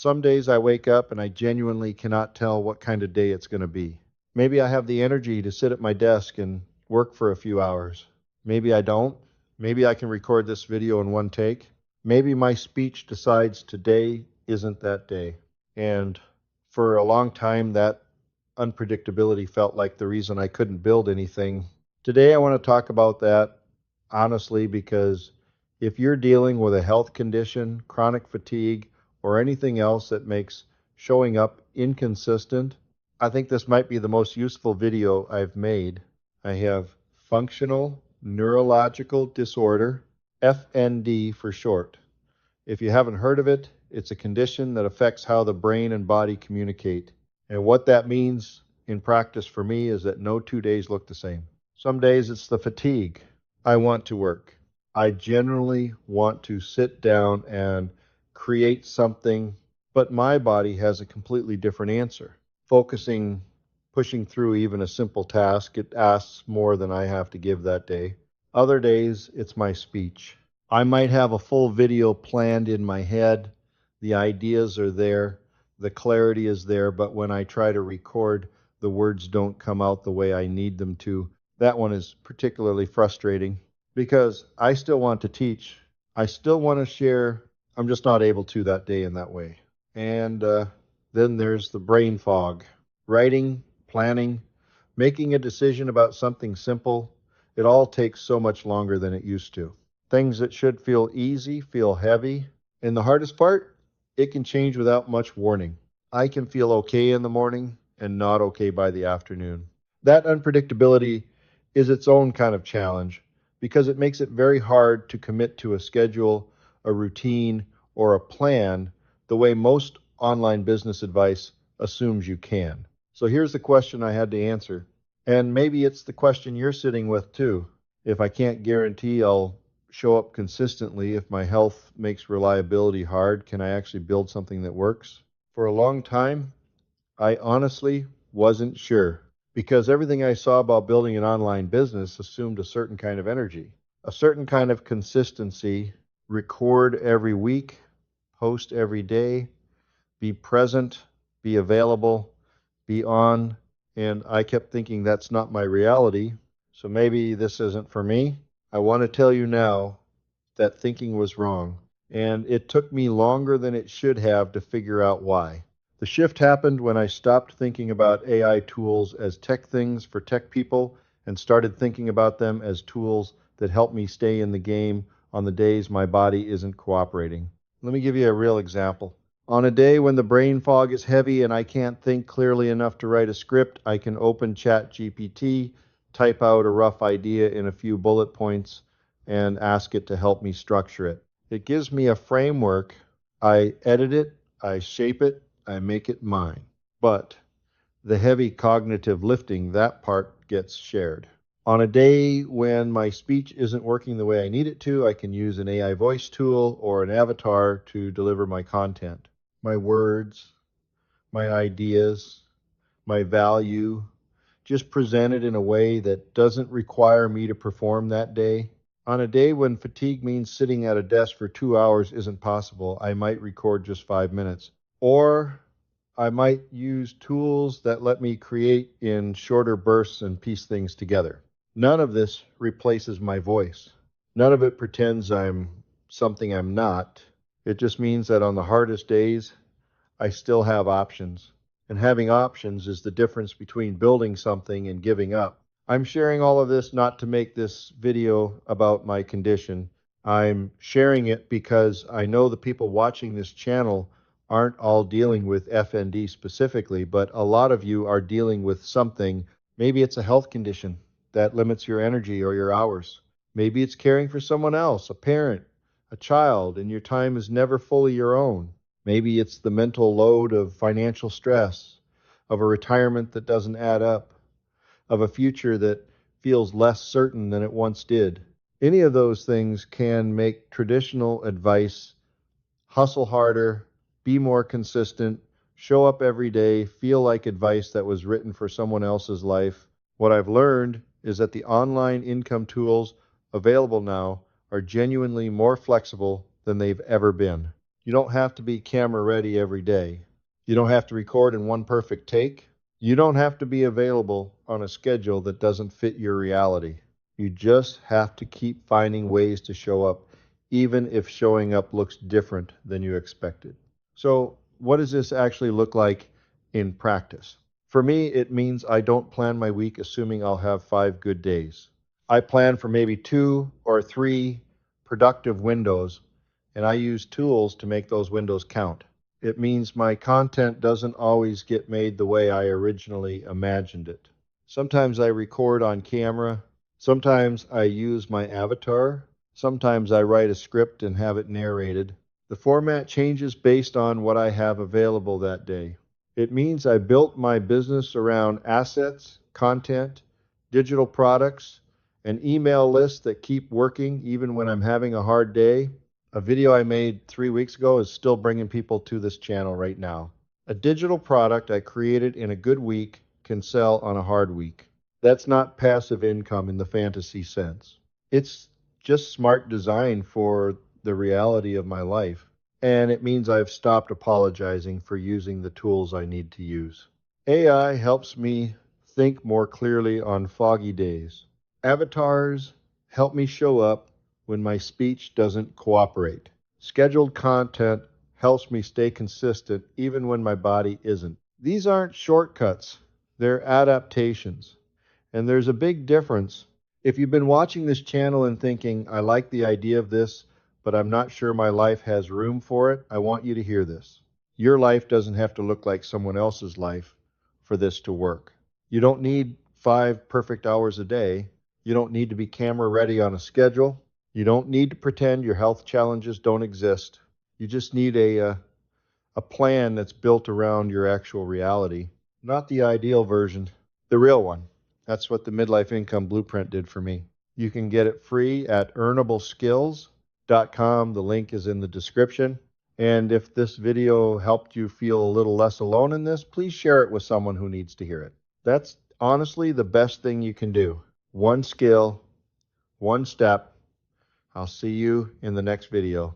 Some days I wake up and I genuinely cannot tell what kind of day it's going to be. Maybe I have the energy to sit at my desk and work for a few hours. Maybe I don't. Maybe I can record this video in one take. Maybe my speech decides today isn't that day. And for a long time, that unpredictability felt like the reason I couldn't build anything. Today, I want to talk about that honestly because if you're dealing with a health condition, chronic fatigue, or anything else that makes showing up inconsistent, I think this might be the most useful video I've made. I have functional neurological disorder, FND for short. If you haven't heard of it, it's a condition that affects how the brain and body communicate. And what that means in practice for me is that no 2 days look the same. Some days it's the fatigue. I want to work. I generally want to sit down and create something, but my body has a completely different answer. Pushing through even a simple task, it asks more than I have to give that day. Other days, it's my speech. I might have a full video planned in my head. The ideas are there. The clarity is there, but when I try to record, the words don't come out the way I need them to. That one is particularly frustrating because I still want to teach. I still want to share. I'm just not able to that day in that way. And then there's the brain fog. Writing, planning, making a decision about something simple, it all takes so much longer than it used to. Things that should feel easy feel heavy. And the hardest part, it can change without much warning. I can feel okay in the morning and not okay by the afternoon. That unpredictability is its own kind of challenge because it makes it very hard to commit to a schedule, a routine, or a plan the way most online business advice assumes you can. So here's the question I had to answer. And maybe it's the question you're sitting with too. If I can't guarantee I'll show up consistently, if my health makes reliability hard, can I actually build something that works? For a long time, I honestly wasn't sure because everything I saw about building an online business assumed a certain kind of energy, a certain kind of consistency, record every week, post every day, be present, be available, be on. And I kept thinking that's not my reality. So maybe this isn't for me. I want to tell you now that thinking was wrong. And it took me longer than it should have to figure out why. The shift happened when I stopped thinking about AI tools as tech things for tech people and started thinking about them as tools that help me stay in the game on the days my body isn't cooperating. Let me give you a real example. On a day when the brain fog is heavy and I can't think clearly enough to write a script, I can open ChatGPT, type out a rough idea in a few bullet points, and ask it to help me structure it. It gives me a framework. I edit it, I shape it, I make it mine. But the heavy cognitive lifting, that part gets shared. On a day when my speech isn't working the way I need it to, I can use an AI voice tool or an avatar to deliver my content. My words, my ideas, my value, just presented in a way that doesn't require me to perform that day. On a day when fatigue means sitting at a desk for 2 hours isn't possible, I might record just 5 minutes. Or I might use tools that let me create in shorter bursts and piece things together. None of this replaces my voice. None of it pretends I'm something I'm not. It just means that on the hardest days, I still have options. And having options is the difference between building something and giving up. I'm sharing all of this not to make this video about my condition. I'm sharing it because I know the people watching this channel aren't all dealing with FND specifically, but a lot of you are dealing with something. Maybe it's a health condition that limits your energy or your hours. Maybe it's caring for someone else, a parent, a child, and your time is never fully your own. Maybe it's the mental load of financial stress, of a retirement that doesn't add up, of a future that feels less certain than it once did. Any of those things can make traditional advice hustle harder, be more consistent, show up every day, feel like advice that was written for someone else's life. What I've learned is that the online income tools available now are genuinely more flexible than they've ever been. You don't have to be camera ready every day. You don't have to record in one perfect take. You don't have to be available on a schedule that doesn't fit your reality. You just have to keep finding ways to show up, even if showing up looks different than you expected. So, what does this actually look like in practice? For me, it means I don't plan my week assuming I'll have 5 good days. I plan for maybe 2 or 3 productive windows, and I use tools to make those windows count. It means my content doesn't always get made the way I originally imagined it. Sometimes I record on camera, sometimes I use my avatar, sometimes I write a script and have it narrated. The format changes based on what I have available that day. It means I built my business around assets, content, digital products, an email list that keep working even when I'm having a hard day. A video I made 3 weeks ago is still bringing people to this channel right now. A digital product I created in a good week can sell on a hard week. That's not passive income in the fantasy sense. It's just smart design for the reality of my life. And it means I've stopped apologizing for using the tools I need to use. AI helps me think more clearly on foggy days. Avatars help me show up when my speech doesn't cooperate. Scheduled content helps me stay consistent even when my body isn't. These aren't shortcuts, they're adaptations. And there's a big difference. If you've been watching this channel and thinking, I like the idea of this, but I'm not sure my life has room for it, I want you to hear this. Your life doesn't have to look like someone else's life for this to work. You don't need 5 perfect hours a day. You don't need to be camera ready on a schedule. You don't need to pretend your health challenges don't exist. You just need a plan that's built around your actual reality, not the ideal version, the real one. That's what the Midlife Income Blueprint did for me. You can get it free at earnableskills.com. The link is in the description. And if this video helped you feel a little less alone in this, please share it with someone who needs to hear it. That's honestly the best thing you can do. One skill, one step. I'll see you in the next video.